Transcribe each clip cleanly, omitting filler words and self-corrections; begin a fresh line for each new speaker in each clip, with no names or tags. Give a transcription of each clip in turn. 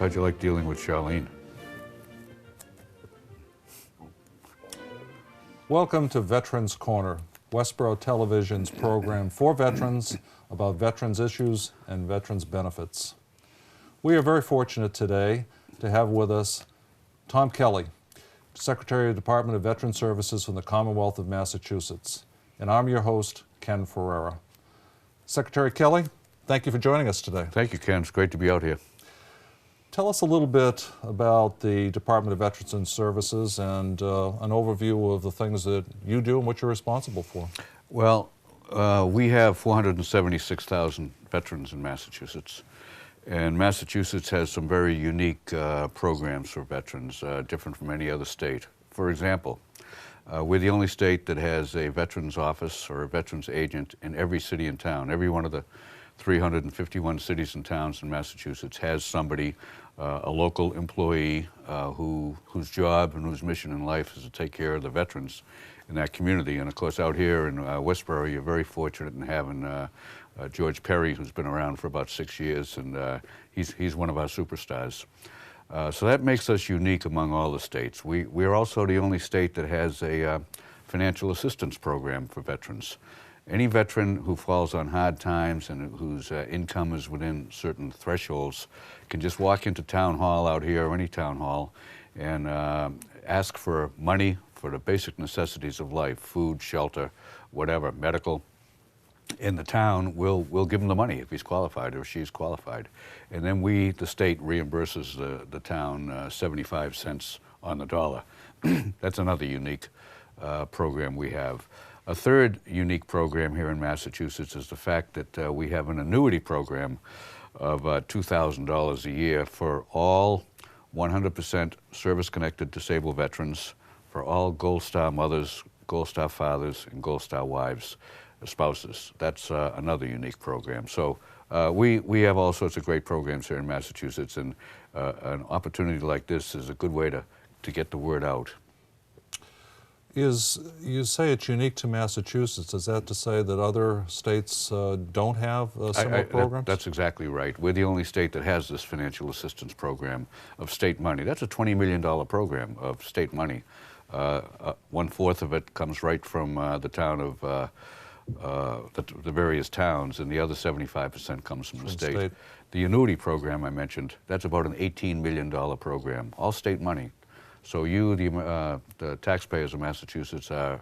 How'd you like dealing with Charlene?
Welcome to Veterans Corner, Westborough Television's program for veterans about veterans issues and veterans benefits. We are very fortunate today to have with us Tom Kelly, Secretary of the Department of Veteran Services from the Commonwealth of Massachusetts. And I'm your host, Ken Ferrera. Secretary Kelly, thank you for joining us today.
Thank you, Ken. It's great to be out here.
Tell us a little bit about the Department of Veterans and Services and an overview of the things that you do and what you're responsible for.
Well, we have 476,000 veterans in Massachusetts. And Massachusetts has some very unique programs for veterans, different from any other state. For example, we're the only state that has a veterans office or a veterans agent in every city and town. Every one of the 351 cities and towns in Massachusetts has somebody, a local employee whose job and whose mission in life is to take care of the veterans in that community. And of course, out here in Westborough, you're very fortunate in having George Perry, who's been around for about 6 years, and he's one of our superstars. So that makes us unique among all the states. We're also the only state that has a financial assistance program for veterans. Any veteran who falls on hard times and whose income is within certain thresholds can just walk into town hall out here, or any town hall, and ask for money for the basic necessities of life, food, shelter, whatever, medical. And the town will give him the money if he's qualified or she's qualified. And then the state, reimburses the town 75 cents on the dollar. That's another unique program we have. A third unique program here in Massachusetts is the fact that we have an annuity program of $2,000 a year for all 100% service-connected disabled veterans, for all Gold Star mothers, Gold Star fathers, and Gold Star wives, spouses. That's another unique program. So we have all sorts of great programs here in Massachusetts, and an opportunity like this is a good way to get the word out.
You say it's unique to Massachusetts. Is that to say that other states don't have similar programs?
That's exactly right. We're the only state that has this financial assistance program of state money. That's a $20 million program of state money. 1/4 of it comes right from the town of the various towns, and the other 75% comes from the state. The annuity program I mentioned, that's about an $18 million program, all state money. So you, the taxpayers of Massachusetts, are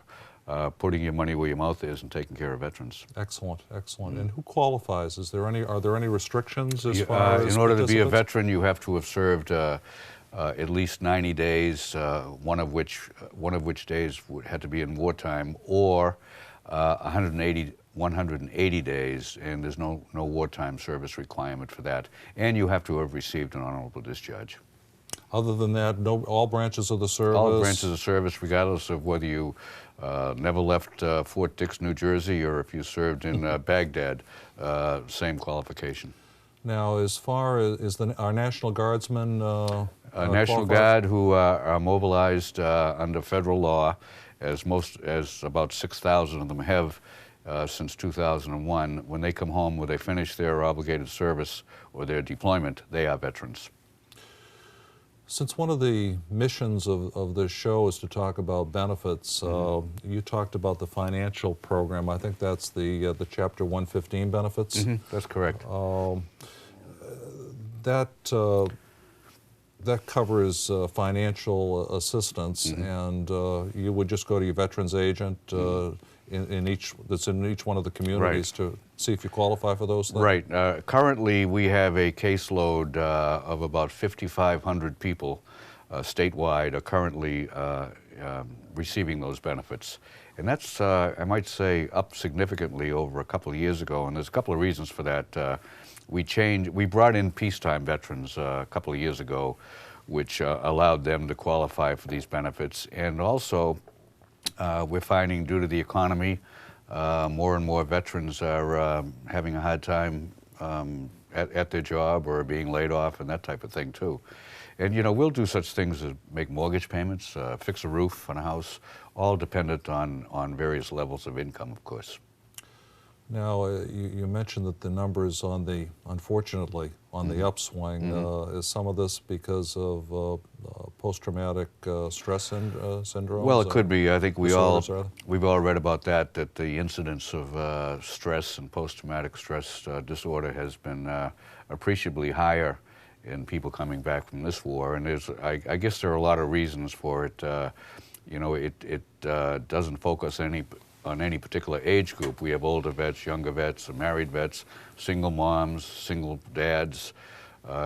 putting your money where your mouth is and taking care of veterans.
Excellent, excellent. And who qualifies? Are there any restrictions as far as
in order to be a veteran, you have to have served at least 90 days, one of which days had to be in wartime, or 180 days, and there's no wartime service requirement for that. And you have to have received an honorable discharge.
Other than that, all branches of the service?
All branches of service, regardless of whether you never left Fort Dix, New Jersey, or if you served in Baghdad, same qualification.
Now, as far as our National Guardsmen
National Guard, who are mobilized under federal law, as about 6,000 of them have since 2001, when they come home, when they finish their obligated service or their deployment, they are veterans.
Since one of the missions of this show is to talk about benefits, you talked about the financial program. I think that's the Chapter 115 benefits.
That's correct.
That covers financial assistance, and you would just go to your veterans agent that's in each one of the communities to see if you qualify for those things?
Right. Currently, we have a caseload of about 5,500 people statewide are currently receiving those benefits. And that's, I might say, up significantly over a couple of years ago, and there's a couple of reasons for that. We brought in peacetime veterans a couple of years ago, which allowed them to qualify for these benefits. And also, we're finding, due to the economy, more and more veterans are having a hard time at their job or being laid off and that type of thing too. And you know, we'll do such things as make mortgage payments, fix a roof on a house, all dependent on various levels of income, of course.
Now, you mentioned that the numbers on the, unfortunately, on the upswing. Is some of this because of post-traumatic stress syndrome?
Well, it could be. I think we've all read about that the incidence of stress and post-traumatic stress disorder has been appreciably higher in people coming back from this war. And I guess there are a lot of reasons for it. You know, it doesn't focus on any particular age group. We have older vets, younger vets, married vets, single moms, single dads,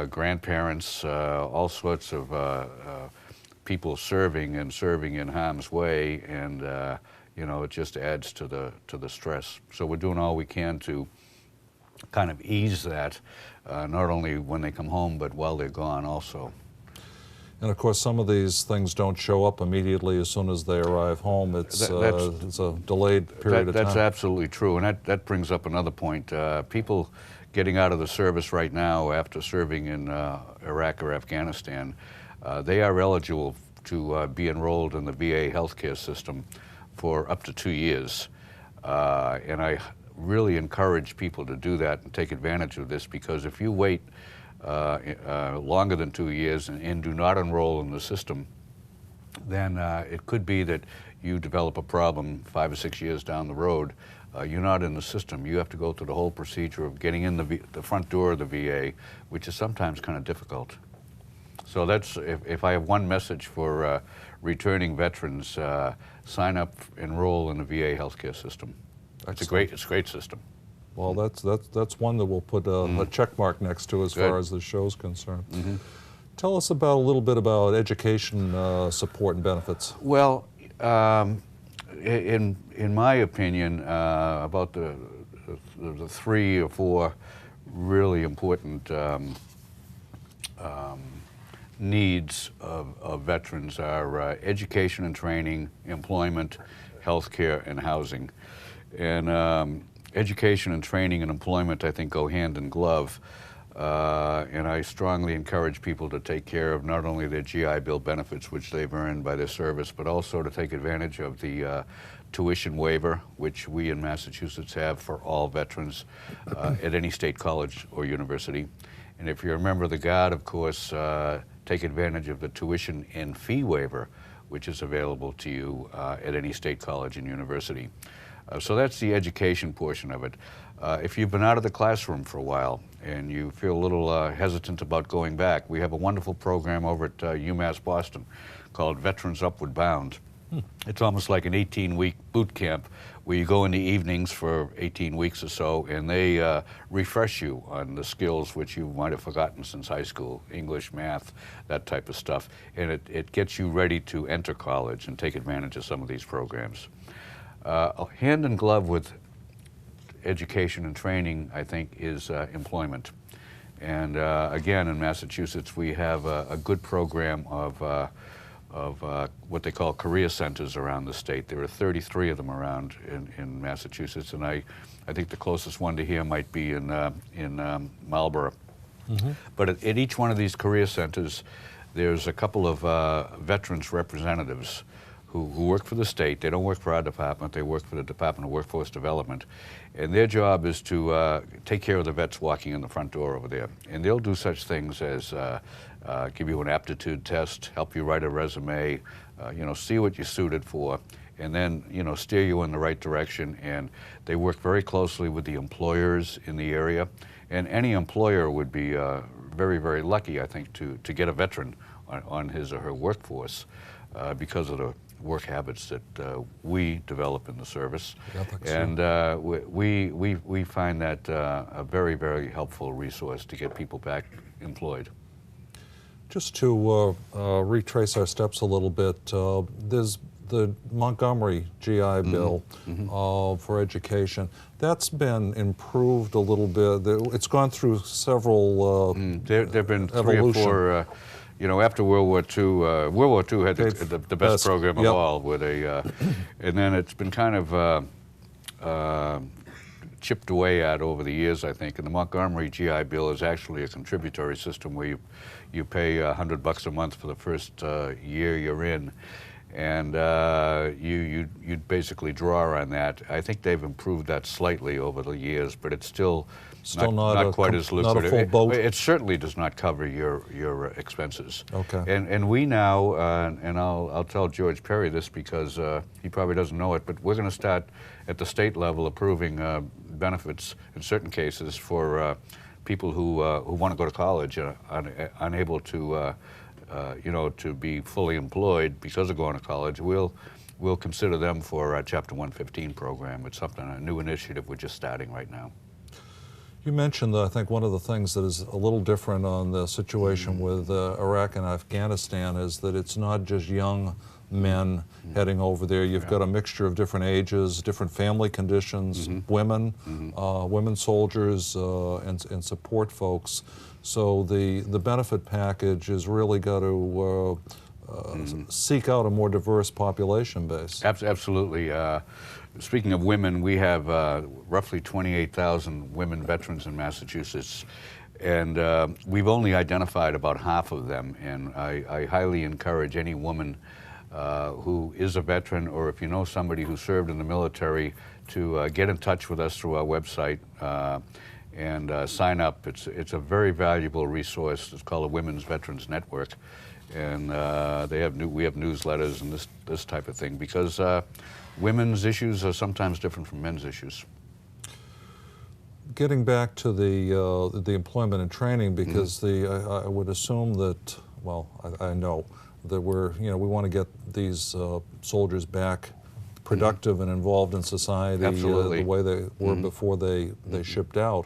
grandparents, all sorts of people serving in harm's way, and you know, it just adds to the stress. So we're doing all we can to kind of ease that, not only when they come home, but while they're gone also.
And of course, some of these things don't show up immediately as soon as they arrive home. It's a delayed period of time.
That's absolutely true, and that brings up another point. People getting out of the service right now after serving in Iraq or Afghanistan, they are eligible to be enrolled in the VA healthcare system for up to 2 years. And I really encourage people to do that and take advantage of this, because if you wait longer than 2 years and do not enroll in the system, then it could be that you develop a problem 5 or 6 years down the road. You're not in the system. You have to go through the whole procedure of getting in the front door of the VA, which is sometimes kind of difficult. So that's, if I have one message for returning veterans, sign up, enroll in the VA healthcare system. It's a great system.
Well, that's one that we'll put a check mark next to as far as the show's concerned. Tell us a little bit about education support and benefits.
Well, in my opinion, about the 3 or 4 really important needs of veterans are education and training, employment, healthcare, and housing. And education and training and employment, I think, go hand in glove. And I strongly encourage people to take care of not only their GI Bill benefits, which they've earned by their service, but also to take advantage of the tuition waiver, which we in Massachusetts have for all veterans at any state college or university. And if you're a member of the Guard, of course, take advantage of the tuition and fee waiver, which is available to you at any state college and university. So that's the education portion of it. If you've been out of the classroom for a while and you feel a little hesitant about going back, we have a wonderful program over at UMass Boston called Veterans Upward Bound. It's almost like an 18-week boot camp where you go in the evenings for 18 weeks or so, and they refresh you on the skills which you might have forgotten since high school, English, math, that type of stuff. And it gets you ready to enter college and take advantage of some of these programs. Hand in glove with education and training, I think, is employment. And again, in Massachusetts, we have a good program of what they call career centers around the state. There are 33 of them around in Massachusetts, and I think the closest one to here might be in Marlborough. But at each one of these career centers, there's a couple of veterans representatives who work for the state. They don't work for our department, they work for the Department of Workforce Development. And their job is to take care of the vets walking in the front door over there. And they'll do such things as give you an aptitude test, help you write a resume, you know, see what you're suited for, and then, you know, steer you in the right direction. And they work very closely with the employers in the area. And any employer would be very, very lucky, I think, to get a veteran on his or her workforce because of the work habits that we develop in the service. And we find that a very, very helpful resource to get people back employed.
Just to retrace our steps a little bit, there's the Montgomery GI Bill for education. That's been improved a little bit. It's gone through several
there have been 3 or 4 you know, after World War II, World War II had the best program of all, with and then it's been kind of chipped away at over the years, I think. And the Montgomery GI Bill is actually a contributory system where you pay $100 a month for the first year you're in, and you'd basically draw on that. I think they've improved that slightly over the years, but it's still not quite as lucrative.
Not a full boat.
It certainly does not cover your expenses.
Okay.
And we now, and I'll tell George Perry this because he probably doesn't know it, but we're going to start at the state level approving benefits in certain cases for people who want to go to college, unable to to be fully employed because of going to college. We'll consider them for our Chapter 115 program. It's a new initiative we're just starting right now.
You mentioned that I think one of the things that is a little different on the situation with Iraq and Afghanistan is that it's not just young men heading over there. You've got a mixture of different ages, different family conditions, women, women soldiers, and support folks. So the benefit package has really got to seek out a more diverse population base.
Absolutely. Speaking of women, we have roughly 28,000 women veterans in Massachusetts, and we've only identified about half of them, and I highly encourage any woman who is a veteran, or if you know somebody who served in the military, to get in touch with us through our website and sign up. It's a very valuable resource. It's called the Women's Veterans Network, and we have newsletters and this type of thing, because women's issues are sometimes different from men's issues.
Getting back to the employment and training, because I would assume that, well, I know that we want to get these soldiers back productive and involved in society the way they were before they shipped out.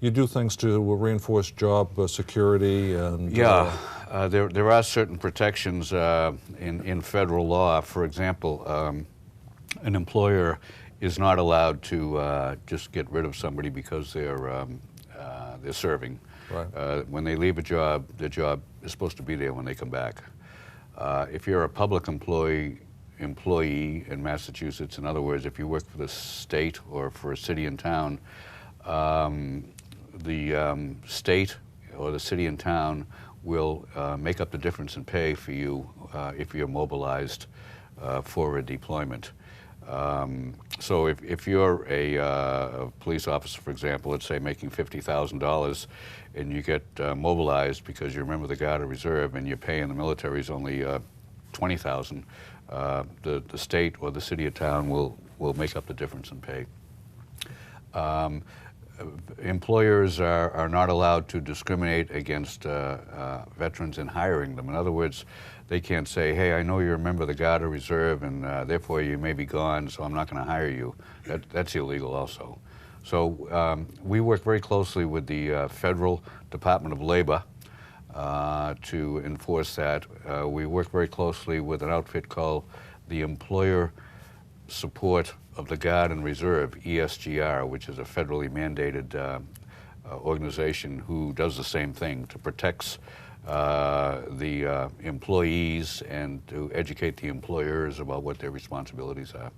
You do things to reinforce job security and...
There are certain protections in federal law. For example, an employer is not allowed to just get rid of somebody because they're serving.
Right.
When they leave a job, the job is supposed to be there when they come back. If you're a public employee in Massachusetts, in other words, if you work for the state or for a city and town, the state or the city and town will make up the difference in pay for you if you're mobilized for a deployment. So if you're a police officer, for example, let's say making $50,000, and you get mobilized because you're a member of the Guard or Reserve, and your pay in the military is only $20,000, the state or the city or town will make up the difference in pay. Employers are not allowed to discriminate against veterans in hiring them. In other words, they can't say, hey, I know you're a member of the Guard or Reserve, and therefore you may be gone, so I'm not going to hire you. That's illegal also. So we work very closely with the Federal Department of Labor to enforce that. We work very closely with an outfit called the Employer Support of the Guard and Reserve, ESGR, which is a federally mandated organization who does the same thing, to protect the employees and to educate the employers about what their responsibilities are.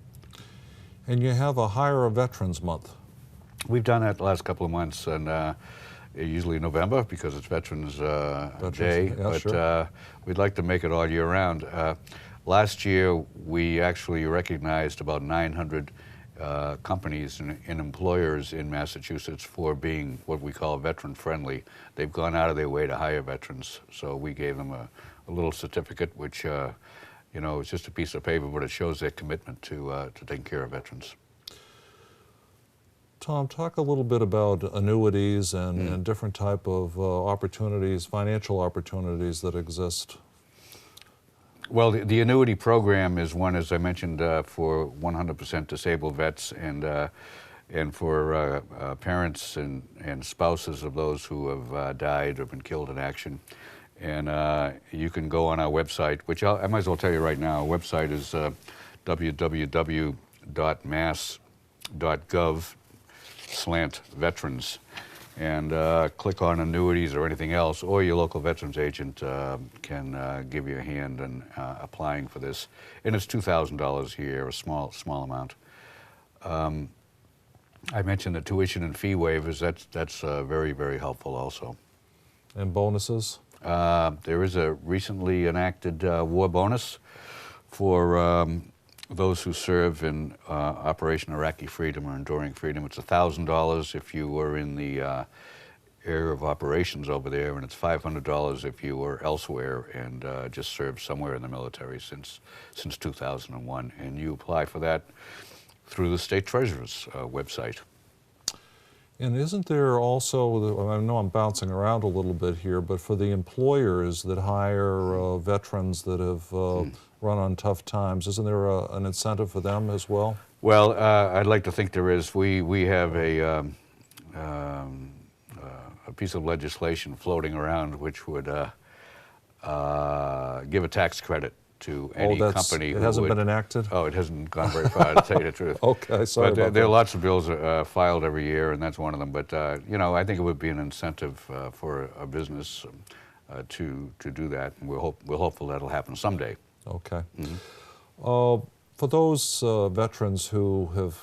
And you have a Hire a Veterans Month.
We've done that the last couple of months, and usually November because it's Veterans Day,
yeah,
but
sure.
We'd like to make it all year round. Last year, we actually recognized about 900 companies and employers in Massachusetts for being what we call veteran-friendly. They've gone out of their way to hire veterans, so we gave them a little certificate, which it's just a piece of paper, but it shows their commitment to taking care of veterans.
Tom, talk a little bit about annuities and different type of opportunities, financial opportunities that exist.
Well, the annuity program is one, as I mentioned, for 100% disabled vets and for parents and spouses of those who have died or been killed in action. And you can go on our website, which I might as well tell you right now. Our website is www.mass.gov/veterans. And click on annuities or anything else, or your local veterans agent can give you a hand in applying for this. And it's $2,000 a year, a small amount. I mentioned the tuition and fee waivers. That's very, very helpful also.
And bonuses?
There is a recently enacted war bonus for those who serve in Operation Iraqi Freedom or Enduring Freedom. It's $1,000 if you were in the area of operations over there, and it's $500 if you were elsewhere and just served somewhere in the military since 2001. And you apply for that through the state treasurer's website.
And isn't there also, I know I'm bouncing around a little bit here, but for the employers that hire veterans that have run on tough times, isn't there an incentive for them as well?
Well, I'd like to think there is. We have a piece of legislation floating around which would give a tax credit to any company.
It hasn't been enacted?
Oh, it hasn't gone very far, to tell you the truth.
Okay, sorry about that.
There are lots of bills filed every year, and that's one of them. But, you know, I think it would be an incentive for a business to do that, and we're hopeful that'll happen someday.
Okay. For those veterans who have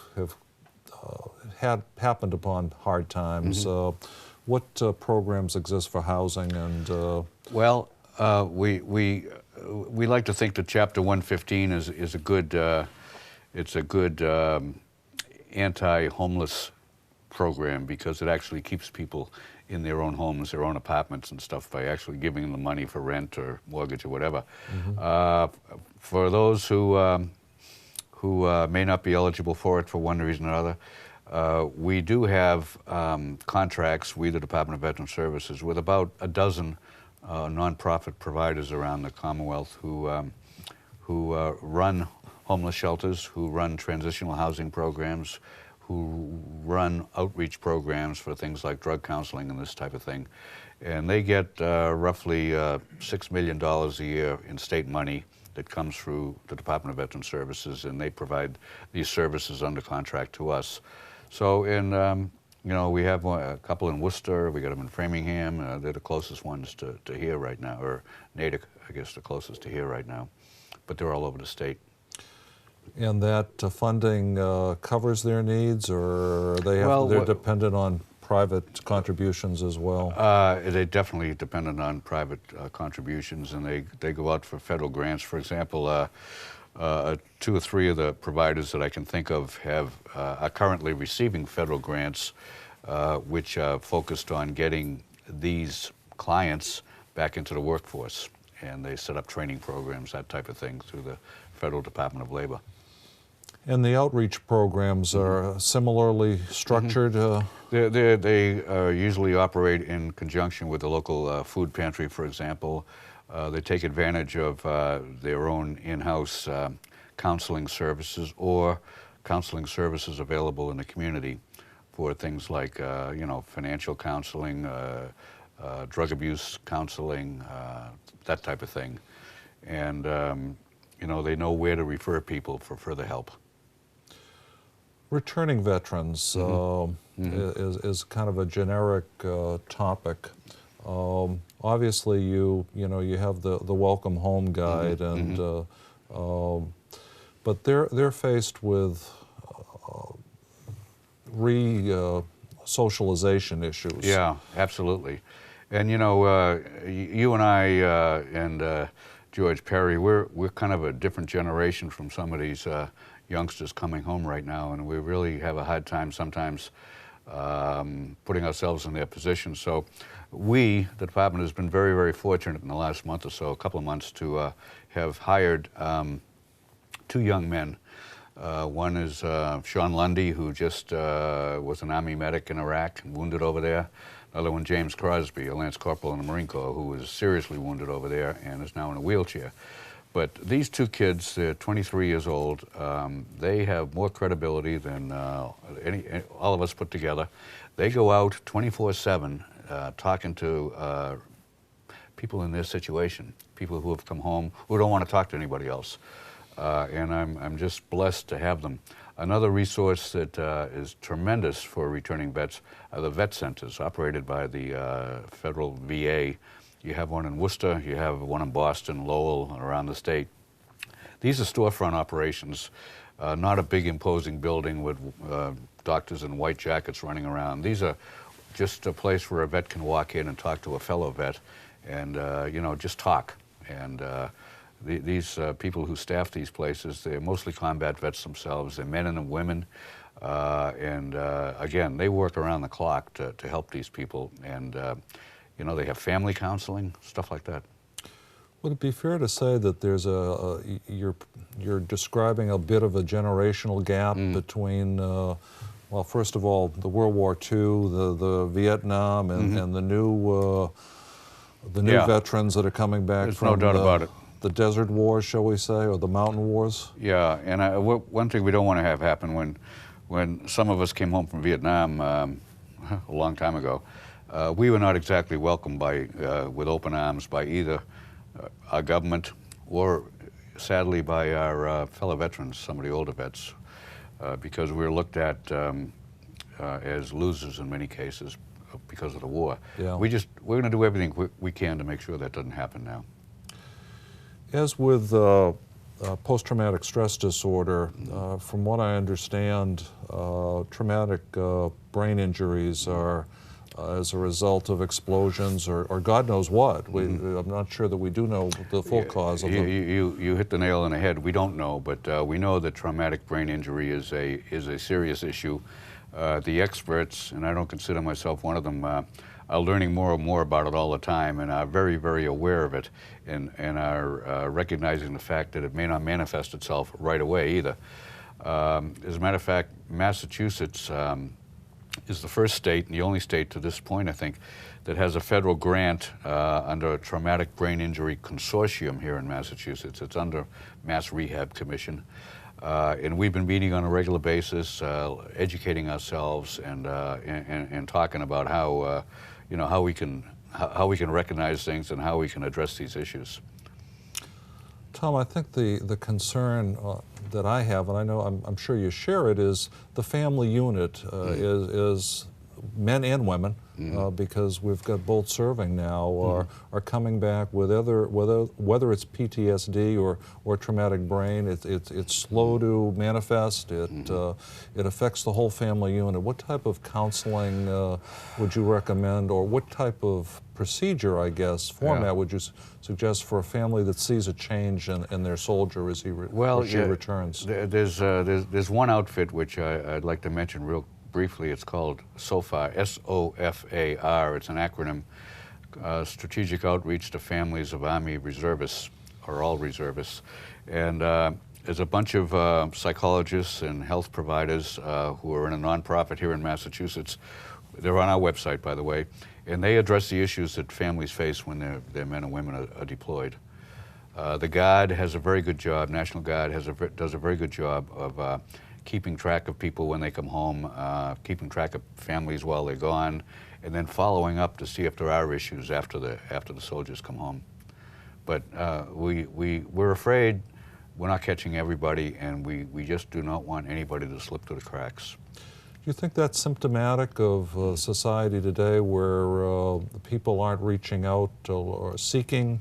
happened upon hard times, what programs exist for housing and? Well,
we like to think that Chapter 115 is a good anti-homeless program, because it actually keeps people in their own homes, their own apartments and stuff, by actually giving them the money for rent or mortgage or whatever. For those who may not be eligible for it for one reason or other, we do have contracts, we the Department of Veteran Services, with about a dozen nonprofit providers around the Commonwealth who run homeless shelters, who run transitional housing programs, who run outreach programs for things like drug counseling and this type of thing. And they get roughly $6 million a year in state money that comes through the Department of Veteran Services, and they provide these services under contract to us. So you know, we have a couple in Worcester, we got them in Framingham, they're the closest ones to here right now, or Natick, I guess, the closest to here right now, but they're all over the state.
And that funding covers their needs, or they're dependent on private contributions as well?
They're definitely dependent on private contributions, and they go out for federal grants. For example, 2 or 3 of the providers that I can think of are currently receiving federal grants, which are focused on getting these clients back into the workforce. And they set up training programs, that type of thing, through the Federal Department of Labor.
And the outreach programs are similarly structured?
They usually operate in conjunction with the local food pantry, for example. They take advantage of their own in-house counseling services, or counseling services available in the community for things like, you know, financial counseling, drug abuse counseling, that type of thing. And, you know, they know where to refer people for further help.
Returning veterans is kind of a generic topic. Obviously, you have the Welcome Home Guide, and but they're faced with re-socialization issues.
Yeah, absolutely. And you know, you and I and George Perry, we're kind of a different generation from some of these youngsters coming home right now, and we really have a hard time sometimes putting ourselves in their position. So the department has been very, very fortunate in the last month or so, a couple of months, to have hired 2 young men. One is Sean Lundy, who just was an Army medic in Iraq and wounded over there. Another one, James Crosby, a Lance Corporal in the Marine Corps, who was seriously wounded over there and is now in a wheelchair. But these 2 kids, they're 23 years old. They have more credibility than all of us put together. They go out 24/7 talking to people in their situation, people who have come home, who don't want to talk to anybody else. And I'm just blessed to have them. Another resource that is tremendous for returning vets are the vet centers operated by the federal VA. You have one in Worcester, you have one in Boston, Lowell, around the state. These are storefront operations, not a big imposing building with doctors in white jackets running around. These are just a place where a vet can walk in and talk to a fellow vet and you know, just talk. And these people who staff these places, they're mostly combat vets themselves. They're men and women, and again, they work around the clock to help these people. And you know, they have family counseling, stuff like that.
Would it be fair to say that there's you're describing a bit of a generational gap between, well, first of all, the World War II, the Vietnam, and the new veterans that are coming back
There's
from
no doubt about it.
The desert wars, shall we say, or the mountain wars?
Yeah, and one thing we don't want to have happen when some of us came home from Vietnam a long time ago, we were not exactly welcomed with open arms by either our government or, sadly, by our fellow veterans, some of the older vets, because we were looked at as losers in many cases because of the war.
Yeah.
We're going to do everything we can to make sure that doesn't happen now.
As with post-traumatic stress disorder, from what I understand, traumatic brain injuries are as a result of explosions or God knows what. I'm not sure that we do know the full cause of them.
You hit the nail on the head. We don't know, but we know that traumatic brain injury is a serious issue. The experts, and I don't consider myself one of them, are learning more and more about it all the time and are very, very aware of it and are recognizing the fact that it may not manifest itself right away either. As a matter of fact, Massachusetts is the first state and the only state to this point, I think, that has a federal grant under a Traumatic Brain Injury Consortium here in Massachusetts. It's under Mass Rehab Commission. And we've been meeting on a regular basis, educating ourselves and talking about how, you know, how we can recognize things and how we can address these issues.
Tom, I think the concern that I have, and I know I'm sure you share it, is the family unit is men and women, because we've got both serving now, are coming back with whether it's PTSD or traumatic brain. It's slow to manifest. It affects the whole family unit. What type of counseling would you recommend, or what type of procedure, I guess, format would you suggest for a family that sees a change in their soldier as he or she returns?
There's one outfit which I'd like to mention real briefly. It's called SOFAR, S-O-F-A-R. It's an acronym, Strategic Outreach to Families of Army Reservists, or all reservists. And there's a bunch of psychologists and health providers who are in a nonprofit here in Massachusetts. They're on our website, by the way, and they address the issues that families face when their men and women are deployed. The Guard has a very good job, National Guard does a very good job of keeping track of people when they come home, keeping track of families while they're gone, and then following up to see if there are issues after the soldiers come home. But we're afraid we're not catching everybody, and we just do not want anybody to slip through the cracks.
Do you think that's symptomatic of society today, where people aren't reaching out or seeking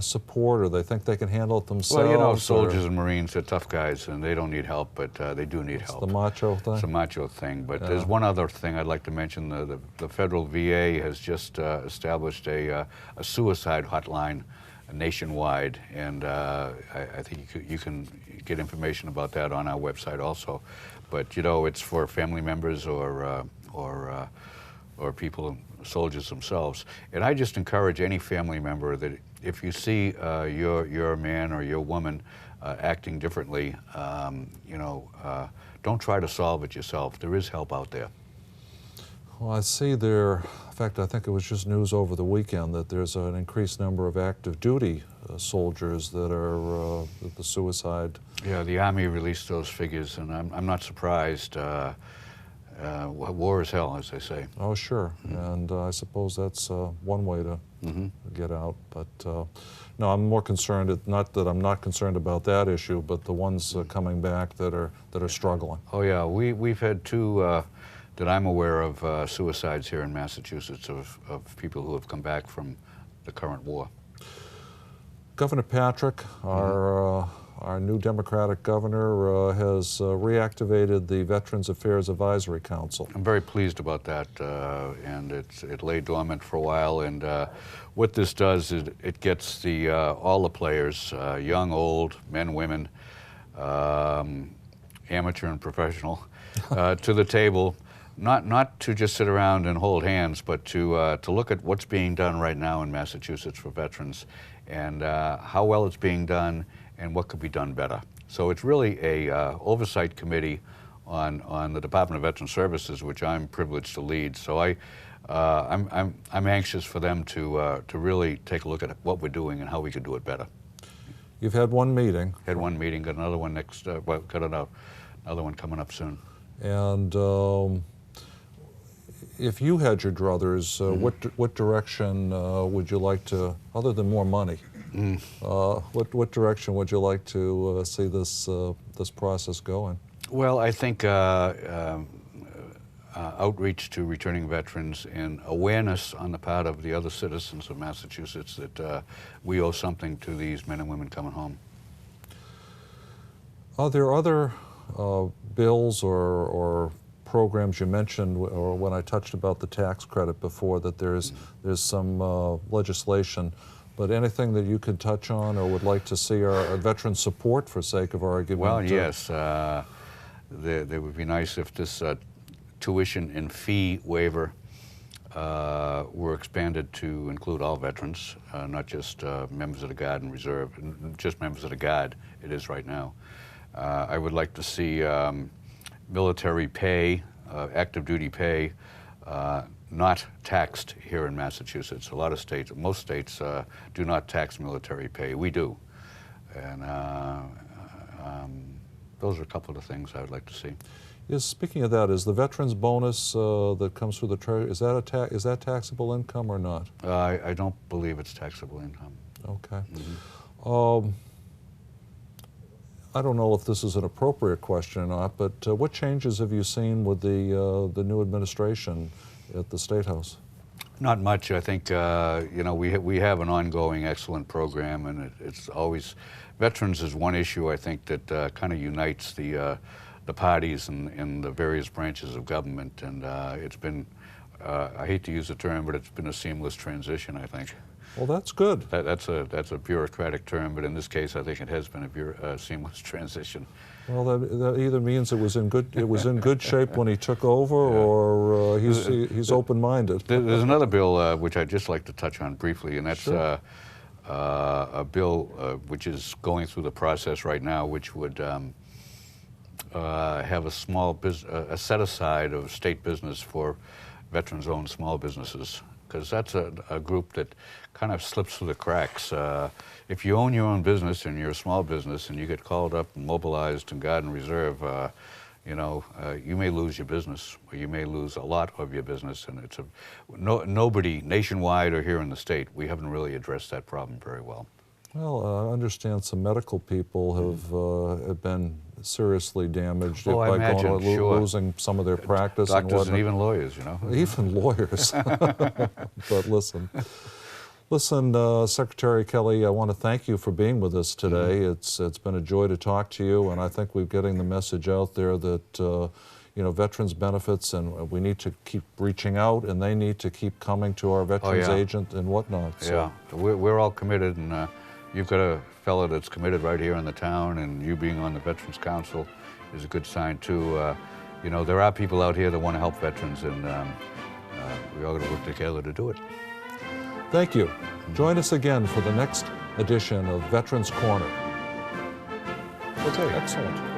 support, or they think they can handle it themselves?
Well, you know, soldiers and Marines are tough guys, and they don't need help, but they do need help.
It's the macho thing?
It's a macho thing, but there's one other thing I'd like to mention. The federal VA has just established a suicide hotline nationwide, and I think you can get information about that on our website also. But, you know, it's for family members or people, soldiers themselves. And I just encourage any family member that if you see your man or your woman acting differently, you know, don't try to solve it yourself. There is help out there.
Well, I see there, in fact, I think it was just news over the weekend that there's an increased number of active duty soldiers that are the suicide. Yeah,
the Army released those figures, and I'm not surprised. War is hell, as they say.
Oh, sure. And I suppose that's one way to get out. But no, I'm more concerned, not that I'm not concerned about that issue, but the ones coming back that are struggling.
Oh, yeah. We've had two that I'm aware of suicides here in Massachusetts of people who have come back from the current war.
Governor Patrick, our our new Democratic governor has reactivated the Veterans Affairs Advisory Council.
I'm very pleased about that, and it lay dormant for a while. And what this does is it gets all the players, young, old, men, women, amateur and professional, to the table. Not to just sit around and hold hands, but to look at what's being done right now in Massachusetts for veterans, and how well it's being done, and what could be done better. So it's really a oversight committee on the Department of Veteran Services, which I'm privileged to lead. So I'm anxious for them to really take a look at what we're doing and how we could do it better.
You've had one meeting.
Had one meeting, got another one next. Well, got another one coming up soon.
And if you had your druthers, what direction would you like to, other than more money, what direction would you like to see this process going?
Well, I think outreach to returning veterans and awareness on the part of the other citizens of Massachusetts that we owe something to these men and women coming home. Are there
other bills or programs you mentioned, or when I touched about the tax credit before, that there's some legislation, but anything that you could touch on or would like to see our veteran support, for sake of argument?
Well, yes. There would be nice if this tuition and fee waiver were expanded to include all veterans, not just members of the Guard and Reserve, just members of the Guard. It is right now. I would like to see military pay, active duty pay, not taxed here in Massachusetts. A lot of states, most states do not tax military pay. We do. And those are a couple of the things I would like to see.
Yes, speaking of that, is the veterans bonus that comes through the Treasury, is that taxable income or not?
I don't believe it's taxable income.
Okay. I don't know if this is an appropriate question or not, but what changes have you seen with the new administration at the State House?
Not much. I think you know, we have an ongoing excellent program, and it's always, veterans is one issue I think that kind of unites the parties and the various branches of government, and it's been, I hate to use the term, but it's been a seamless transition, I think.
Well, that's good.
That's a bureaucratic term, but in this case, I think it has been a seamless transition.
Well, that either means it was in good shape when he took over, or he's open-minded.
There's another bill which I'd just like to touch on briefly, and that's
sure.
A bill which is going through the process right now, which would have a small a set aside of state business for veterans-owned small businesses, because that's a group that kind of slips through the cracks. If you own your own business and you're a small business and you get called up and mobilized in Guard and Reserve, you know, you may lose your business, or you may lose a lot of your business, and it's nobody nationwide or here in the state, we haven't really addressed that problem very well.
Well, I understand some medical people have been seriously damaged
by
losing some of their practice.
Doctors and even lawyers, you know.
Even lawyers. But listen, Secretary Kelly, I want to thank you for being with us today. It's been a joy to talk to you, and I think we're getting the message out there that you know, veterans benefits, and we need to keep reaching out, and they need to keep coming to our veterans agent and whatnot. So.
Yeah, we're all committed, and you've got a fellow that's committed right here in the town, and you being on the Veterans Council is a good sign too. You know, there are people out here that want to help veterans, and we all got to work together to do it.
Thank you. Join us again for the next edition of Veterans Corner.
Okay.
Excellent.